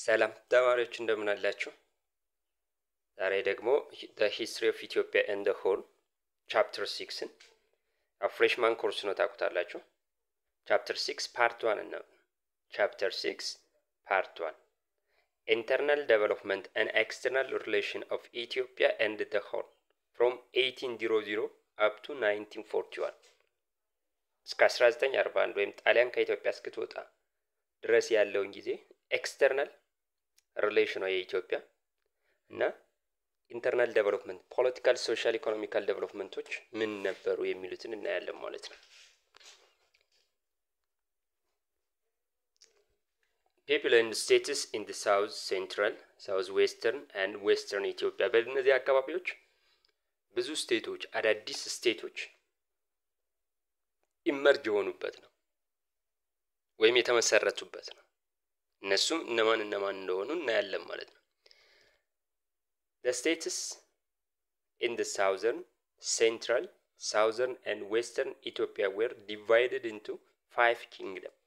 ሰላም ተማሪዎች እንደምን አላችሁ? ዛሬ ደግሞ the history of Ethiopia and the whole chapter 6ን ፍሬሽማን ኮርስ ነው ታውቁታላችሁ። chapter 6 part 1 ነው። chapter 6 part 1 internal development and external relation of Ethiopia and the whole from 1800 up to 1941 እስከ 1941 ወይም ጣሊያን ከኢትዮጵያ እስክትወጣ ድረስ ያለውን ጊዜ ኤክስተርናል ሪሌሽን ነው የኢትዮጵያ እና ኢንተርናል ዴቨሎፕመንት ፖለቲካል ሶሻል ኢኮኖሚካል ዴቨሎፕመንቶች ምን ነበሩ የሚሉትን እናያለን ማለት ነው። people and states in the south central south western and western Ethiopia በእነዚህ አካባቢዎች ብዙ ስቴቶች አዳዲስ ስቴቶች ኢመርጅ ሆኑበት ነው ወይም የተመሰረቱበት ነው። እነሱም እነማን እንደሆኑ እናያለን ማለት ነው። The states in the southern, central, southern and western Ethiopia were divided into 5 kingdoms.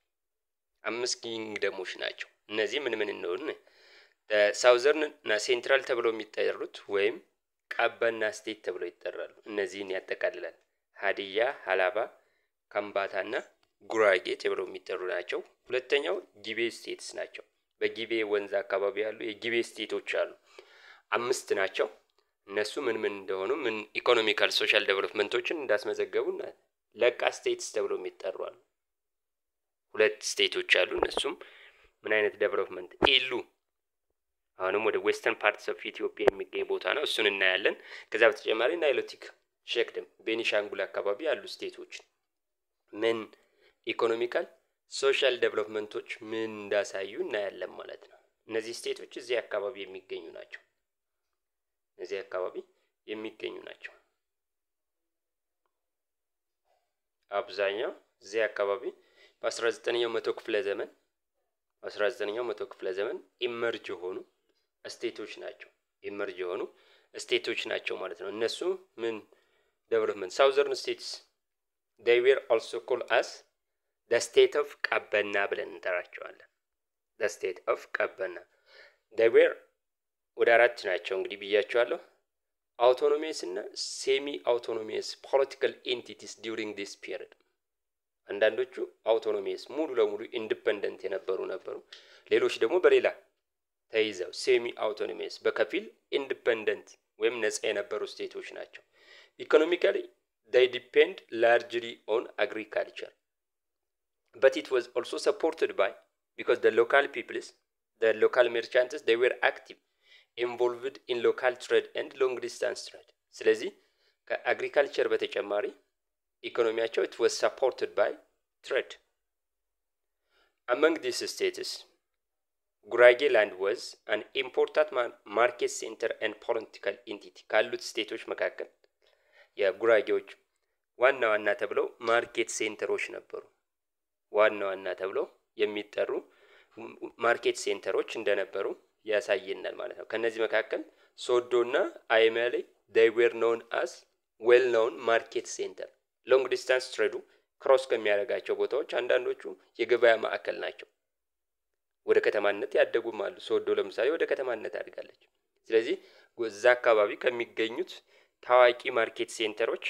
5 ኪንግደሞች ናቸው። እነዚህ ምን እንደሆኑ southern እና central ተብለው የሚጠሩት ወይም ቀበና ስቴት ተብለው ይጠራሉ። እነዚህን ያጠቃልላል። ሀዲያ፣ ሀላባ፣ ከምባታና ጉራጌ ተብለው የሚጠሩ ናቸው። ሁለተኛው ጊቤ ስቴትስ ናቸው። በጊቤ ወንዝ አካባቢ ያሉ የጊቤ ስቴቶች አሉ። 5 ናቸው። እነሱ ምን እንደሆኑ ምን ኢኮኖሚካል ሶሻል ዴቨሎፕመንቶችን እንዳስመዘገቡና ለቃ ስቴትስ ተብለው የሚጠሩ አሉ። 2 ስቴቶች አሉ። እነሱም ምን አይነት ዴቨሎፕመንት ኢሉ አሁንም ወደ ዌስተርን ፓርትስ ኦፍ ኢትዮጵያ የሚገኝ ቦታ ነው። እሱን እናያለን። ከዛ በተጨማሪ ናይሎቲክ ሼክደም ቤኒሻንጉል አካባቢ ያሉ ስቴቶች ምን ኢኮኖሚካል ሶሻል ዴቨሎፕመንቶች ምን እንዳሳዩ እናያለን ማለት ነው። እነዚህ ስቴቶች እዚህ አካባቢ የሚገኙ ናቸው። አብዛኛው እዚህ አካባቢ በ19ኛው መቶ ክፍለ ዘመን ኢመርጅ ሆኑ ስቴቶች ናቸው ማለት ነው። እነሱ ምን ዴቨሎፕመንት ሳውዘርን ስቴትስ they were also called as the state of ቀበና ብለን እንጠራቸዋለን። the state of ቀበና they were ወደ 4 ናቸው እንግዲህ ብያቸዋለሁ። autonomous እና semi autonomous political entities during this period አንዳንዶቹ autonomous ሙሉ ለሙሉ ኢንዲፔንደንት ነበሩ። ሌሎች ደግሞ በሌላ ተይዘው semi autonomous በከፊል ኢንዲፔንደንት ወይም ነፃ የነበሩ ስቴቶች ናቸው። economically they depend largely on agriculture, but it was also supported by because the local peoples, the local merchants, they were active involved in local trade and long distance trade. ስለዚህ ከአግሪካልቸር በተጨማሪ ኢኮኖሚያቸው it was supported by trade. Among these states, Gurage land was an important market center and political entity. ካሉት ስቴቶች መካከል የጉራጌዎች ዋና ተብለው ማርኬት ሴንተሮች ነበሩ። ዋና ተብለው የሚጠሩ ማርኬት ሴንተሮች እንደነበሩ ያሳየናል ማለት ነው። ከነዚህ መካከል ሶዶና አይመሌ they were known as well known market center. long distance trade ክሮስ ከሚያደርጋቸው ቦታዎች አንዳንዶቹ የገበያ ማዕከል ናቸው። ወደ ከተማነት ያደጉም አሉ። ሶዶ ለምሳሌ ወደ ከተማነት አድጋለች። ስለዚህ እዛ አካባቢ ከሚገኙት ታዋቂ ማርኬት ሴንተሮች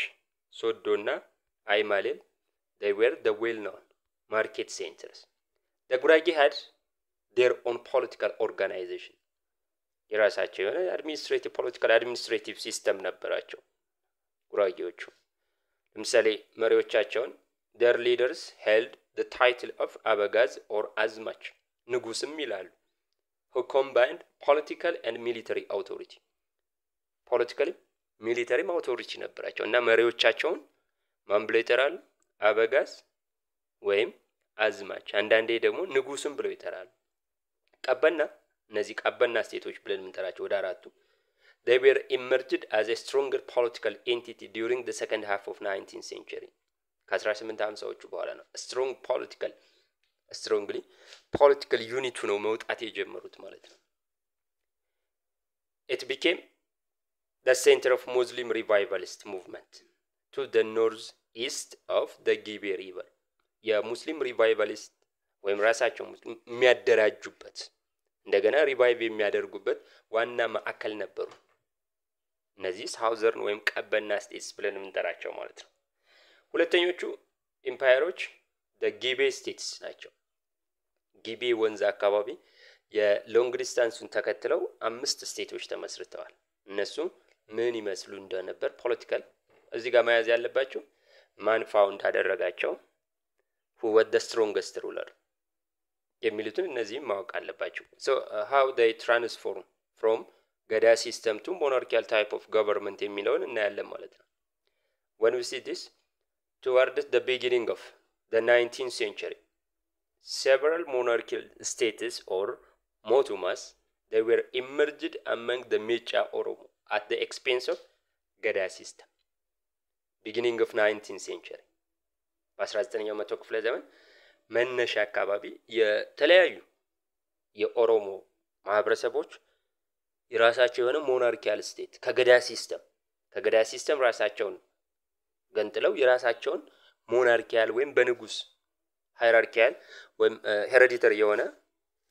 ሶዶና አይማሌል they were the well known market centers. the Gurage had their own political organization. የራሳቸው የሆነ administrative system ነበራቸው ጉራጌዎቹ። ለምሳሌ መሪዎቻቸውን their leaders held the title of አበጋዝ or አዝማች ንጉስም ይላሉ who combined political and military authority. ሚሊተሪ አውቶሪቲ ነበራቸው እና መሪዎቻቸውን ማን ብለው ይጠራሉ? አበጋዝ ወይም አዝማች፣ አንዳንዴ ደግሞ ንጉስም ብለው ይጠራሉ። ቀበና እነዚህ ቀበና ስቴቶች ብለን የምንጠራቸው ወደ 4ቱ they were emerged as a stronger political entity during the second half of 19th century. ከ1850ዎቹ በኋላ ነው strongly political unit ነው መውጣት የጀመሩት ማለት ነው። it became the center of Muslim revivalist movement to the northeast of the Gibe river. የሙስሊም ሪቫይቫሊስት ወይም ራሳቸው የሚያደራጁበት እንደገና ሪቫይቭ የሚያደርጉበት ዋና ማዕከል ነበሩ። እነዚህ ሳውዘርን ወይም ቀበና ስቴትስ ብለን የምንጠራቸው ማለት ነው። ሁለተኞቹ ኢምፓየሮች ጊቤ ስቴትስ ናቸው። ጊቤ ወንዝ አካባቢ የሎንግ ዲስታንሱን ተከትለው 5 ስቴቶች ተመስርተዋል። እነሱም ምን ይመስሉ እንደነበር ፖለቲካል እዚህ ጋር መያዝ ያለባቸው ማን ፋውንድ አደረጋቸው፣ who was the strongest ruler የሚሉትን እነዚህም ማወቅ አለባቸው። so how they transform from ገዳ system to monarchical type of government የሚለውን እናያለን ማለት ነው። when we see this towards the beginning of the 19th century several monarchical states or motumas they were emerged among the Mecha Oromo at the expense of ገዳ system beginning of 19th century በ19ኛው መቶ ክፍለ ዘመን መነሻ አካባቢ የተለያዩ የኦሮሞ ማህበረሰቦች የራሳቸው የሆነ ሞናርኪያል ስቴት ከገዳ ሲስተም ራሳቸውን ገንጥለው የራሳቸውን ሞናርኪያል ወይም በንጉስ ሃይራርኪያል ወይም ሄሬዲተሪ የሆነ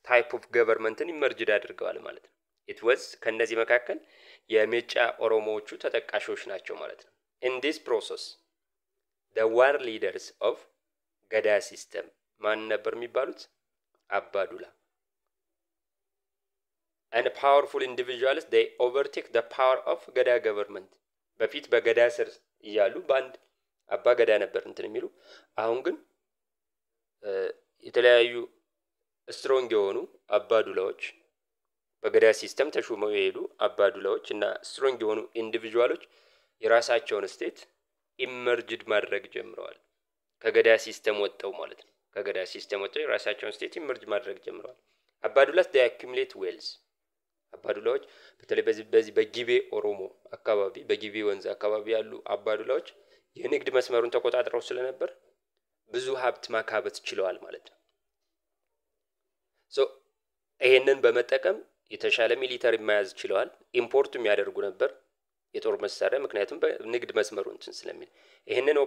ታይፕ ኦፍ ገቨርንመንትን ኢመርጅድ አድርገዋል ማለት ነው። it was ከነዚህ መካከል የሜጫ ኦሮሞዎቹ ተጠቃሾች ናቸው ማለት ነው። in this process the war leaders of ገዳ ሲስተም ማን ነበር የሚባሉት? አባዱላ and powerful individuals they overtake the power of ገዳ government በፊት በገዳ ስር ይያሉ ባንድ አባ ገዳ ነበር እንትን የሚሉ አሁን ግን የተለያዩ ስትሮንግ የሆኑ አባዱላዎች በገዳ ሲስተም ተሹመው የሄዱ አባዱላዎች እና ስትሮንግ የሆኑ ኢንዲቪጁዋሎች የራሳቸውን ስቴት ኢመርጅድ ማድረግ ጀምረዋል። ከገዳ ሲስተም ወጣው ማለት ነው። ከገዳ ሲስተም ወጣው የራሳቸውን ስቴት ኢመርጅ ማድረግ ጀምረዋል። አባዱላስ they accumulate wealth አባዱላዎች በተለይ በዚህ በጊቤ ኦሮሞ አካባቢ በጊቤ ወንዝ አካባቢ ያሉ አባዱላዎች የንግድ መስመሩን ተቆጣጥረው ስለነበር ብዙ ሀብት ማካበት ችለዋል ማለት ነው። ይሄንን በመጠቀም የተሻለ ሚሊተሪ መያዝ ችለዋል። ኢምፖርት የሚያደርጉ ነበር የጦር መሳሪያ ምክንያቱም በንግድ መስመሩን እንትን ስለሚል ይሄንን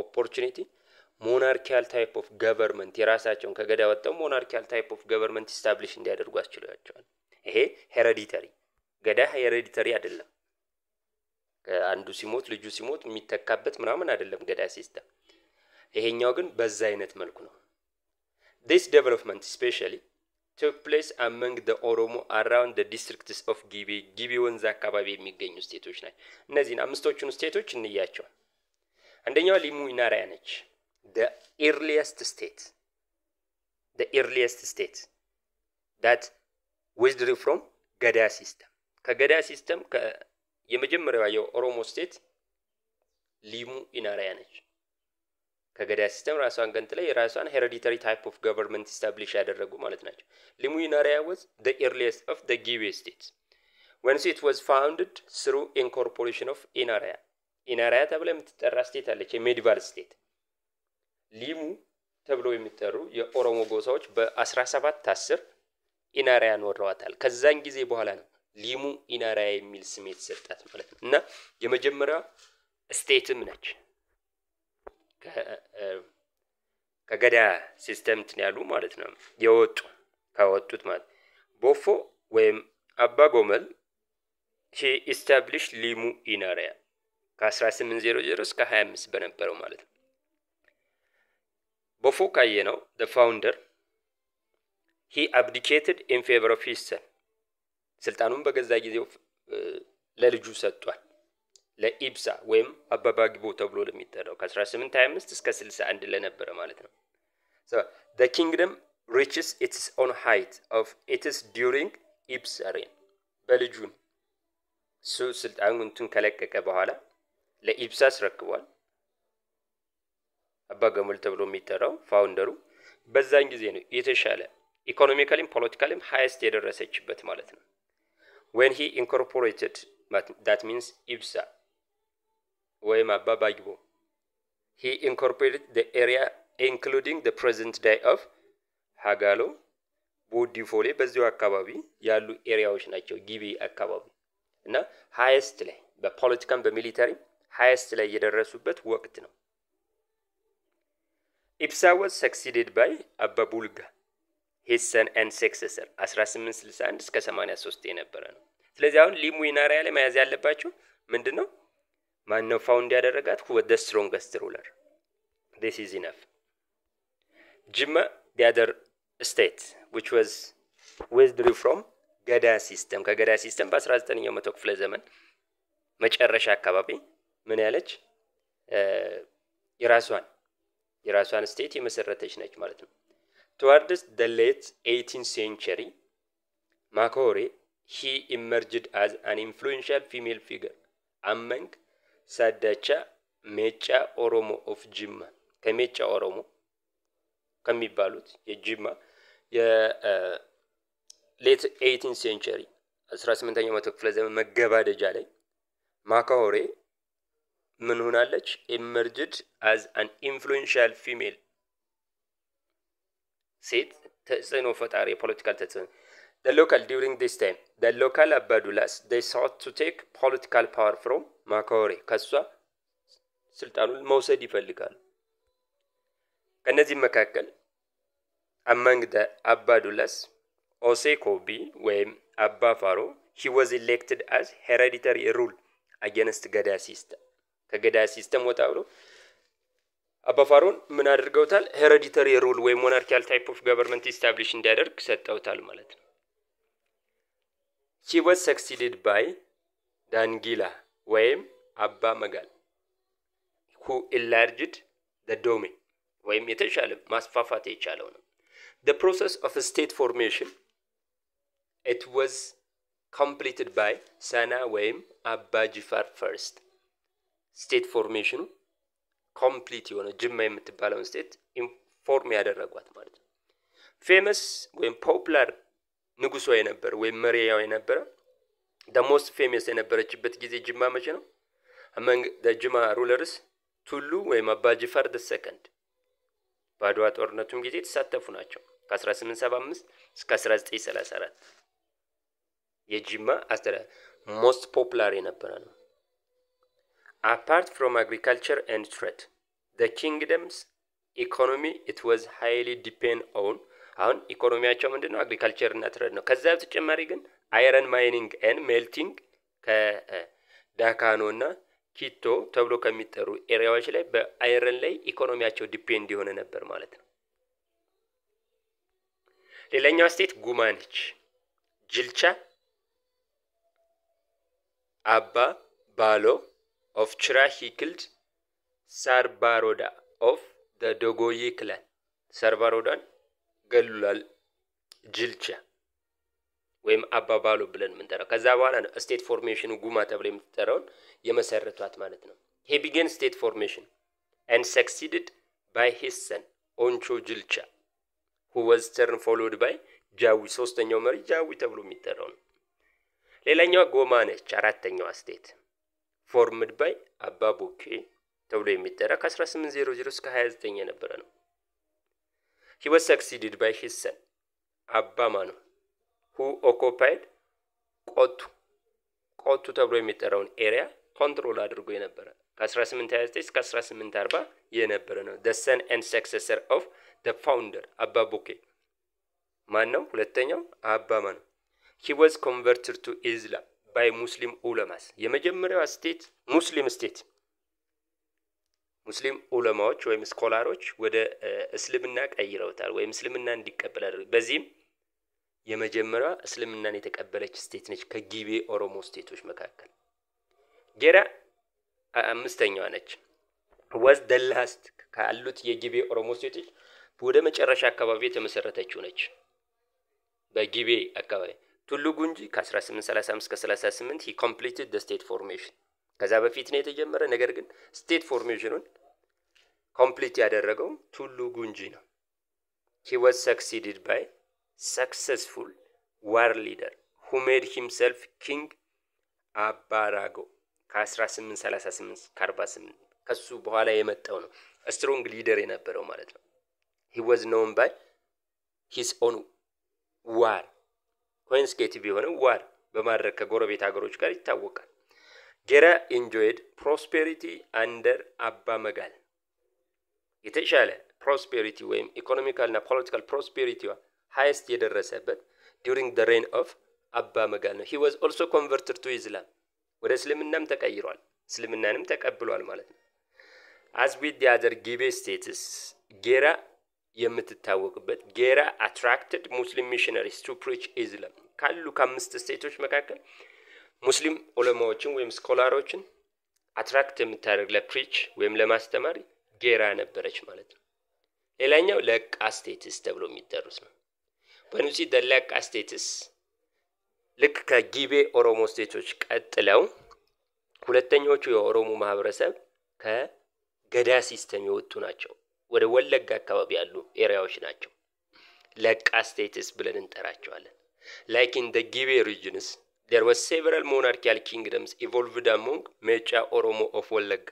ኦፖርቹኒቲ ሞናርኪያል ታይፕ ኦፍ ገቨርንመንት የራሳቸውን ከገዳ ወጣው ሞናርኪያል ታይፕ ኦፍ ገቨርንመንት ኢስታብሊሽ እንዲያደርጉ አስችሏቸዋል። ይሄ ሄሬዲተሪ ገዳ ሄሬዲተሪ አይደለም። አንዱ ሲሞት ልጁ ሲሞት የሚተካበት ምናምን አይደለም ገዳ ሲስተም። ይሄኛው ግን በዛ አይነት መልኩ ነው። this development especially took place among the Oromo around the districts of ጊቤ ወንዝ አካባቢ የሚገኙ ስቴቶች ናቸው። እነዚህን አምስቶቹን ስቴቶች እንያቸው። አንደኛው ሊሙ ኢናሪያ ነች። the earliest state that withdrew from ገዳ ሲስተም ከገዳ ሲስተም የመጀመሪያው የኦሮሞ ስቴት ሊሙ ኢናሪያ ነች። ከገዳ ሲስተም ራሷን ገንጥላ የራሷን ሄሬዲተሪ ታይፕ ኦፍ ገቨርንመንት ኢስታብሊሽ ያደረጉ ማለት ናቸው። ሊሙ ኢናሪያ was the earliest of the ጊቤ states when it was founded through incorporation of ኢናሪያ ተብላ የምትጠራ ስቴት አለች የሜዲቫል ስቴት። ሊሙ ተብሎ የሚጠሩ የኦሮሞ ጎሳዎች በ1710 ኢናሪያን ወረዋታል። ከዛን ጊዜ በኋላ ነው ሊሙ ኢናሪያ የሚል ስም የተሰጣት ማለት ነው። እና የመጀመሪያው ስቴትም ነች ከገዳ ሲስተም ያሉ ማለት ነው ከወጡት ማለት ቦፎ ወይም አባ ጎመል he established ሊሙ ኢናሪያ ከ1800 እስከ 25 በነበረው ማለት ነው። ቦፎ ካየ ነው the founder he abdicated in favor of his son ስልጣኑን በገዛ ጊዜው ለልጁ ሰጥቷል። ለኢብሳ ወይም አባባግቦ ተብሎ ለሚጠራው ከ1825 እስከ 61 ለነበረ ማለት ነው። so the kingdom reaches its own height of its during Ibsa reign በልጁን ስልጣኑን ከለቀቀ በኋላ ለኢብሳ አስረክቧል። አባገሙል ተብሎ የሚጠራው ፋውንደሩ በዛን ጊዜ ነው የተሻለ ኢኮኖሚካሊም ፖለቲካሊም ሃይስት የደረሰችበት ማለት ነው። when he incorporated that means Ibsa ወይም አባባግቦ he incorporated the area including the present day of ሃጋሎ ቦዲፎሌ በዚሁ አካባቢ ያሉ ኤሪያዎች ናቸው ጊቤ አካባቢ እና ሃይስት ላይ በፖለቲካም በሚሊተሪ ሃይስት ላይ የደረሱበት ወቅት ነው። Ibsa was succeeded by Abba Bulga. his son and successor 1861 እስከ 83 የነበረ ነው። ስለዚህ አሁን ሊሙይናሪያ ላይ መያዝ ያለባችሁ ምንድነው? ማን ነው ፋውንድ ያደረጋት? who was the strongest ruler? this is enough. Jimma, the other state which was withdrew from ገዳ ሲስተም ከገዳ ሲስተም በ19ኛው መቶ ክፍለ ዘመን መጨረሻ አካባቢ ምን ያለች የራሷን ስቴት የመሰረተች ነች ማለት ነው። towards the late 18th century Makore he emerged as an influential female figure among Sadacha Mecha Oromo of Jimma ከሜቻ ኦሮሞ ከሚባሉት የጅማ late 18th century 18ኛው መቶ ክፍለ ዘመን መገባደጃ ላይ ማካኦሬ ምን ሆናለች? emerged as an influential female ሴት ተጽዕኖ ፈጣሪ political ተጽዕኖ during this time the local Abadulas they sought to take political power from ማካኦሬ ከሷ ስልጣኑን መውሰድ ይፈልጋሉ። ከነዚህ መካከል among the Abadulas Osekobi when Abba Faro he was elected as hereditary rule against Gada system ከገዳ ሲስተም ወጣ ብሎ አባ ፋሮን ምን አድርገውታል? hereditary rule ወይ monarchical type of government establish እንዲያደርግ ሰጠውታል ማለት ነው። he was succeeded by Dangila ወይም አባ መጋል who enlarged the domain ወይም የተሻለ ማስፋፋት የቻለው ነው። the process of state formation it was completed by Sana ወይም አባ ጂፋር first state formation complete የሆነ ጅማ የምትባለው ስቴት ኢንፎርም ያደረጓት ማለት ነው። famous ወይም popular ንጉሷ የነበረ ወይም መሪያው የነበረ the most famous የነበረችበት ጊዜ ጅማ መቼ ነው? among the Jima rulers ቱሉ ወይም አባ ጂፋር the second ባድዋ ጦርነቱም ጊዜ ተሳተፉ ናቸው ከ1875 እስከ 1934 የጅማ most popular የነበረ ነው። apart from agriculture and trade the kingdom's economy it was highly depend on አሁን ኢኮኖሚያቸው ምንድነው? agriculture እና trade ነው። ከዛ በተጨማሪ ግን iron mining and melting ከዳካኖና ኪቶ ተብሎ ከሚጠሩ ኤሪያዎች ላይ በአይረን ላይ ኢኮኖሚያቸው ዲፔንድ ይሆነ ነበር ማለት ነው። ሌላኛው ስቴት ጉማ ነች። ጅልቻ አባ ባሎ of Chira he killed Sarbaroda of the Dogoye clan Sarbarodan ገሉላል ጅልቻ ወይም አባ ባሎ ብለን ምንጠራው ከዛ በኋላ ነው ስቴት ፎርሜሽኑ ጉማ ተብሎ የምትጠራው የመሰረቷት ማለት ነው። he began state formation and succeeded by his son Oncho Jilcha who was turn followed by ጃዊ ሶስተኛው መሪ ጃዊ ተብሎ የሚጠራው ነው። ሌላኛው ጎማ ነች። አራተኛው ስቴት formed by አባ ቡኬ ተብሎ የሚጠራ ከ1800 እስከ 29 የነበረ ነው። he was succeeded by his son አባ ማኑ who occupied ቆቱ ተብሎ የሚጠራውን ኤሪያ ኮንትሮል አድርጎ የነበረ ከ1829 እስከ 1840 የነበረ ነው። the son and successor of the founder አባ ቡኬ ማን ነው? ሁለተኛው አባ ማኑ he was converted to Islam by Muslim ulamas የመጀመሪያው ስቴት ሙስሊም ዑለማዎች ወይም ስኮላሮች ወደ እስልምና ቀይረውታል ወይም እስልምና እንዲቀበል አድርገው በዚህም የመጀመሪያው እስልምናን የተቀበለች ስቴት ነች ከጊቤ ኦሮሞ ስቴቶች መካከል። ጌራ አምስተኛዋ ነች። was the last ካሉት የጊቤ ኦሮሞ ስቴቶች ወደ መጨረሻ አካባቢ የተመሰረተችው ነች። በጊቤ አካባቢ ቱሉ ጉንጂ ከ1835 እስከ 38 he completed the state formation ከዛ በፊት ነው የተጀመረ ነገር ግን ስቴት ፎርሜሽኑን ኮምፕሊት ያደረገው ቱሉ ጉንጂ ነው። he was succeeded by successful war leader who made himself king አባራጎ ከ1838 ከ48 ከሱ በኋላ የመጣው ነው ስትሮንግ ሊደር የነበረው ማለት ነው። he was known by his own war ኮንስኬቲቭ የሆነ war በማድረግ ከጎረቤት ሀገሮች ጋር ይታወቃል። ጌራ enjoyed prosperity under አባ መጋል የተሻለ prosperity ወይም ኢኮኖሚካል እና ፖለቲካል prosperity highest የደረሰበት during the reign of አባ መጋል ነው። he was also converted to Islam ወደ እስልምናም ተቀይሯል እስልምናንም ተቀብሏል ማለት ነው። as with the other ጊቤ states ጌራ የምትታወቅበት ጌራ attracted Muslim missionaries to preach Islam ካሉ ከአምስት ስቴቶች መካከል ሙስሊም ዑለማዎችን ወይም ስኮላሮችን አትራክት የምታደርግ ለፕሪች ወይም ለማስተማር ጌራ ነበረች ማለት ነው። ሌላኛው ለቃ ስቴትስ ተብሎ የሚጠሩት ነው። በኑሲ ደለቃ ስቴትስ ልክ ከጊቤ ኦሮሞ ስቴቶች ቀጥለው ሁለተኞቹ የኦሮሞ ማህበረሰብ ከገዳ ሲስተም የወጡ ናቸው። ወደ ወለጋ አካባቢ ያሉ ኤሪያዎች ናቸው። ለቃ ስቴትስ ብለን እንጠራቸዋለን። like in the Gibe regions there was several monarchical kingdoms evolved among ሜጫ ኦሮሞ of ወለጋ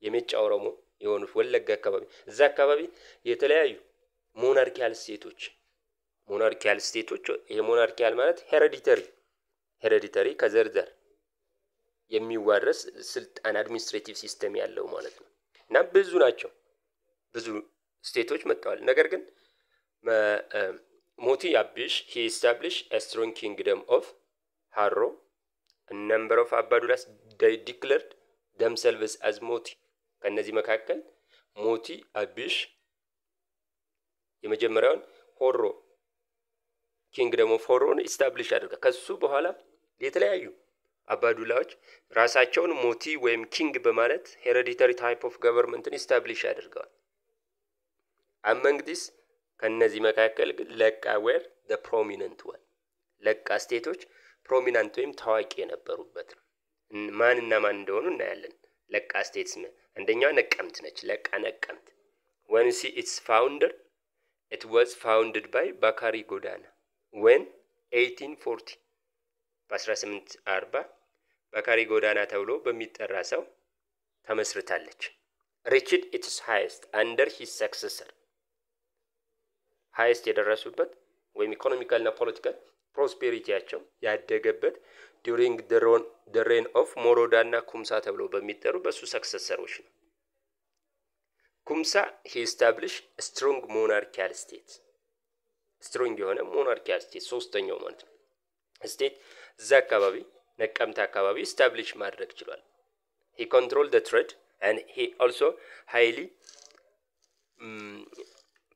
የሜጫ ኦሮሞ የሆኑት ወለጋ አካባቢ እዛ አካባቢ የተለያዩ ሞናርኪያል ስቴቶች የሞናርኪያል ማለት ሄሬዲተሪ ከዘርዘር የሚዋረስ ስልጣን አድሚኒስትሬቲቭ ሲስተም ያለው ማለት ነው። እና ብዙ ናቸው ብዙ ስቴቶች መጥተዋል። ነገር ግን ሞቲ አቢሽ he established a strong kingdom of Harro. A number of Abadulas they declared themselves as ሞቲ ከነዚህ መካከል ሞቲ አቢሽ የመጀመሪያውን ሆሮ ኪንግደም ኦፍ ሆሮን ኢስታብሊሽ አድርጋ ከሱ በኋላ የተለያዩ አባዱላዎች ራሳቸውን ሞቲ ወይም ኪንግ በማለት ሄሬዲተሪ ታይፕ ኦፍ ገቨርንመንትን ኢስታብሊሽ አድርገዋል። among this ከነዚህ መካከል ግን ለቃ were the prominent one ለቃ ስቴቶች ፕሮሚናንት ወይም ታዋቂ የነበሩበት ነው። ማንና ማን እንደሆኑ እናያለን። ለቃ ስቴትስ አንደኛው ነቀምት ነች። ለቃ ነቀምት when see its founder it was founded by ባካሪ ጎዳና when 1840 በ1840 ባካሪ ጎዳና ተብሎ በሚጠራ ሰው ተመስርታለች። reached its highest under his successor highest የደረሱበት ወይም ኢኮኖሚካል እና ፖለቲካል ፕሮስፔሪቲያቸው ያደገበት during the reign of ሞሮዳና ኩምሳ ተብሎ በሚጠሩ በሱ ሰክሰሰሮች ነው። ኩምሳ he established a strong monarchical state strong የሆነ monarchical state ሶስተኛው ማለት ነው ስቴት እዛ አካባቢ ነቀምት አካባቢ establish ማድረግ ችሏል። he controlled the trade and he also highly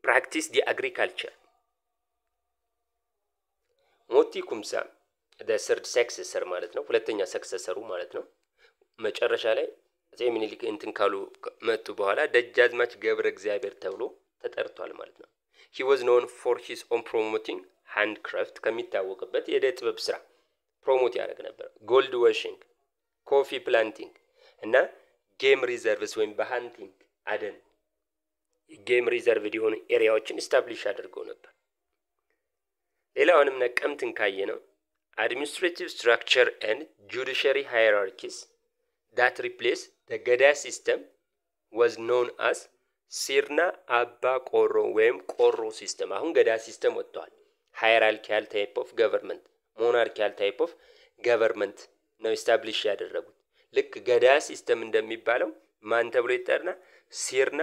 practiced the agriculture. ሞቲ ኩምሳ the third successor ማለት ነው ሁለተኛ ሰክሰሰሩ ማለት ነው። መጨረሻ ላይ ዘሚኒሊክ እንትን ካሉ መጡ በኋላ ደጃዝማች ገብረ እግዚአብሔር ተብሎ ተጠርቷል ማለት ነው። he was known for his own promoting handcraft ከሚታወቅበት የእደ ጥበብ ስራ ፕሮሞት ያደርግ ነበር። ጎልድ ዋሽንግ ኮፊ ፕላንቲንግ እና ጌም ሪዘርቭስ ወይም በሃንቲንግ አደን ጌም ሪዘርቭ የሆኑ ኤሪያዎችን ኢስታብሊሽ አድርገው ነበር። ሌላውንም ነቀምትን ካየ ነው administrative structure and judiciary hierarchies that replaced the Gada system was known as ሲርና አባ ቆሮ ወይም ቆሮ ሲስተም። አሁን ገዳ ሲስተም ወጥቷል። ሃይራርኪያል ታይፕ ኦፍ ገቨርንመንት ሞናርኪያል ታይፕ ኦፍ ገቨርንመንት ነው ኢስታብሊሽ ያደረጉት። ልክ ገዳ ሲስተም እንደሚባለው ማን ተብሎ ይጠራና ሲርና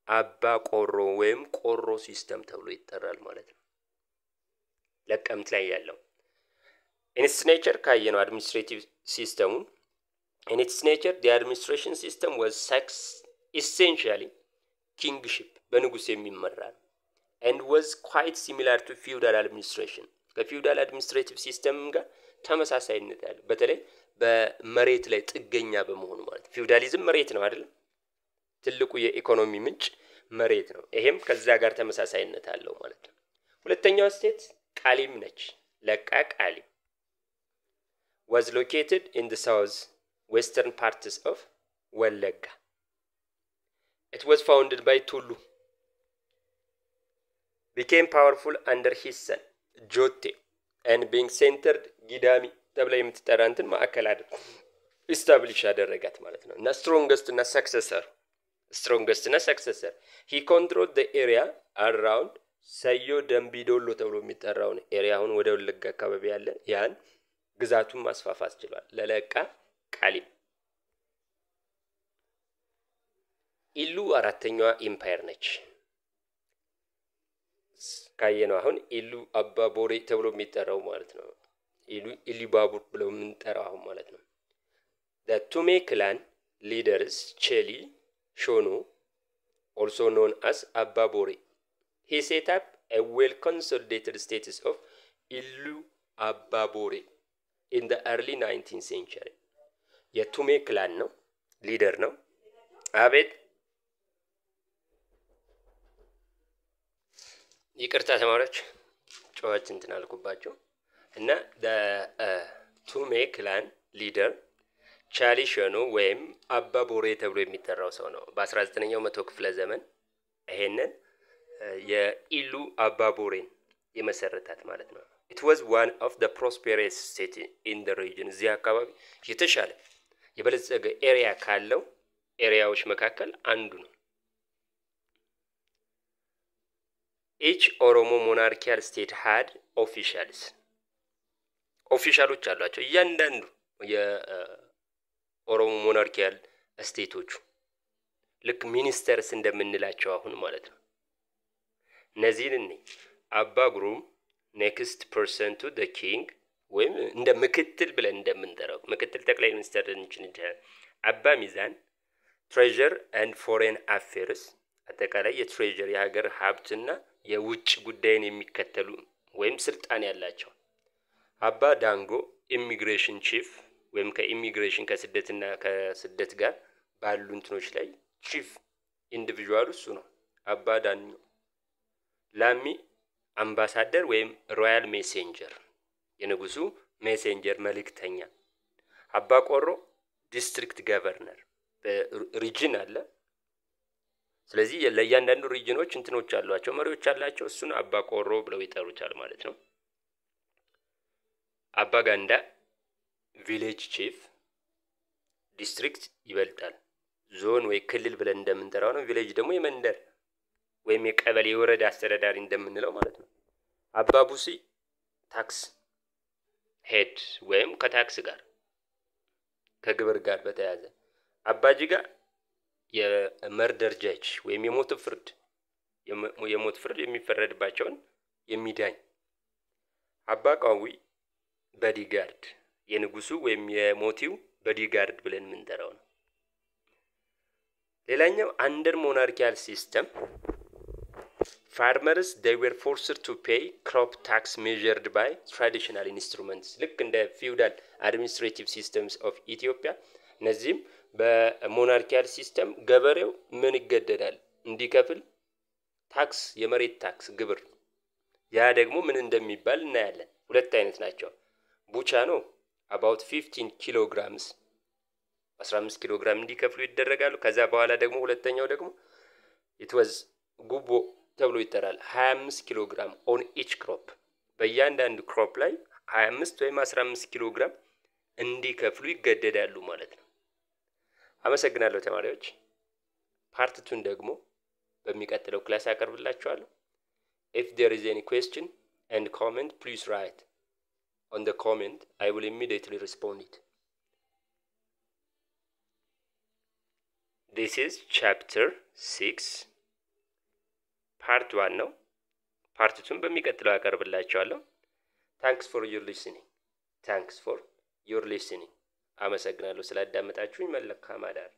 አባ ቆሮ ወይም ቆሮ ሲስተም ተብሎ ይጠራል ማለት ነው። ለቀምት ላይ ያለው in its nature ካየነው አድሚኒስትሬቲቭ ሲስተሙን in its nature the administration system was essentially kingship በንጉስ የሚመራ and was quite similar to feudal administration ከፊውዳል አድሚኒስትሬቲቭ ሲስተም ጋር ተመሳሳይነት ያለው በተለይ በመሬት ላይ ጥገኛ በመሆኑ ማለት ፊውዳሊዝም መሬት ነው አይደል? ትልቁ የኢኮኖሚ ምንጭ መሬት ነው። ይሄም ከዛ ጋር ተመሳሳይነት አለው ማለት ነው። ሁለተኛው ስቴት ቃሊም ነች። ለቃ ቃሊም was located in the south western parts of Walaga. It was founded by Tulu. Became powerful under his son Jote and being centered Gidami ተብላ የምትጠራንትን ማዕከል አድርጎ ኢስታብሊሽ ያደረጋት ማለት ነው። እና strongest እና successor he controlled the area around ሰዮ ደምቢዶሎ ተብሎ የሚጠራውን ኤሪያውን ወደ ወለጋ አካባቢ ያለ ያን ግዛቱን ማስፋፋት ችሏል። ለለቃ ቃሊም ኢሉ አራተኛዋ ኢምፓየር ነች። ካየነው አሁን ኢሉ አባቦሬ ተብሎ የሚጠራው ማለት ነው። ኢሉባቡር ብለው የምንጠራው አሁን ማለት ነው። The Tume clan leaders Cheli Shono, also known as Ababore, he set up a well-consolidated status of Ilu Ababore in the early 19th century. የቱሜ ክላን ነው ሊደር ነው። አቤት ይቅርታ ተማሪዎች ጨዋች እንትን አልኩባቸው እና ቱሜ ክላን ሊደር ቻሊ ሾኖ ወይም አባቦሬ ተብሎ የሚጠራው ሰው ነው። በ19ኛው መቶ ክፍለ ዘመን ይሄንን የኢሉ አባቦሬን የመሰረታት ማለት ነው። It was one of the prosperous city in the region. እዚህ አካባቢ የተሻለ የበለጸገ ኤሪያ ካለው ኤሪያዎች መካከል አንዱ ነው። Each Oromo monarchical state had officials. ኦፊሻሎች አሏቸው እያንዳንዱ የኦሮሞ ሞናርኪያል ስቴቶቹ ልክ ሚኒስተርስ እንደምንላቸው አሁን ማለት ነው። እነዚህን አባ ግሩም ኔክስት ፐርሰን ቱ ዘ ኪንግ ወይም እንደ ምክትል ብለን እንደምንጠራው ምክትል ጠቅላይ ሚኒስተር እንችላለን። አባ ሚዛን ትሬዠር ኤንድ ፎሬን አፌርስ አጠቃላይ የትሬዠር የሀገር ሀብትና የውጭ ጉዳይን የሚከተሉ ወይም ስልጣን ያላቸው። አባ ዳንጎ ኢሚግሬሽን ቺፍ ወይም ከኢሚግሬሽን ከስደትና ከስደት ጋር ባሉ እንትኖች ላይ ቺፍ ኢንዲቪጁዋል እሱ ነው። አባ ዳንዮ ላሚ አምባሳደር ወይም ሮያል ሜሴንጀር የንጉሱ ሜሴንጀር መልእክተኛ። አባ ቆሮ ዲስትሪክት ገቨርነር በሪጅን አለ። ስለዚህ ለእያንዳንዱ ሪጅኖች እንትኖች አሏቸው መሪዎች አላቸው። እሱን አባ ቆሮ ብለው ይጠሩታል ማለት ነው። አባ ጋንዳ ቪሌጅ ቺፍ ዲስትሪክት ይበልጣል። ዞን ወይ ክልል ብለን እንደምንጠራው ነው። ቪሌጅ ደግሞ የመንደር ወይም የቀበሌ የወረዳ አስተዳዳሪ እንደምንለው ማለት ነው። አባ ቡሲ ታክስ ሄድ ወይም ከታክስ ጋር ከግብር ጋር በተያያዘ። አባ ጂጋ የመርደር ጀጅ ወይም የሞት ፍርድ የሚፈረድባቸውን የሚዳኝ። አባ ቃዊ ቦዲጋርድ የንጉሱ ወይም የሞቲው ቦዲጋርድ ብለን የምንጠራው ነው። ሌላኛው አንደር ሞናርኪያል ሲስተም farmers they were forced to pay crop tax measured by traditional instruments ልክ እንደ feudal administrative systems of Ethiopia። እነዚህም በሞናርኪያል ሲስተም ገበሬው ምን ይገደዳል እንዲከፍል ታክስ የመሬት ታክስ ግብር። ያ ደግሞ ምን እንደሚባል እናያለን። ሁለት አይነት ናቸው። ቡቻ ነው about 15 kilograms 15 ኪሎግራም እንዲከፍሉ ይደረጋሉ። ከዛ በኋላ ደግሞ ሁለተኛው ደግሞ it was ጉቦ ተብሎ ይጠራል። 25 ኪሎግራም on each crop በእያንዳንዱ ክሮፕ ላይ 25 ወይም 15 ኪሎግራም እንዲከፍሉ ይገደዳሉ ማለት ነው። አመሰግናለሁ ተማሪዎች። ፓርት 2 ደግሞ በሚቀጥለው ክላስ አቀርብላችኋለሁ። If there is any question and comment, please write on the comment. I will immediately respond it. This is chapter 6 part 1 ነው። part 2 በሚቀጥለው አቀርብላችኋለሁ። Thanks for your listening. አመሰግናለሁ ስላዳመጣችሁኝ። መልካም አዳር።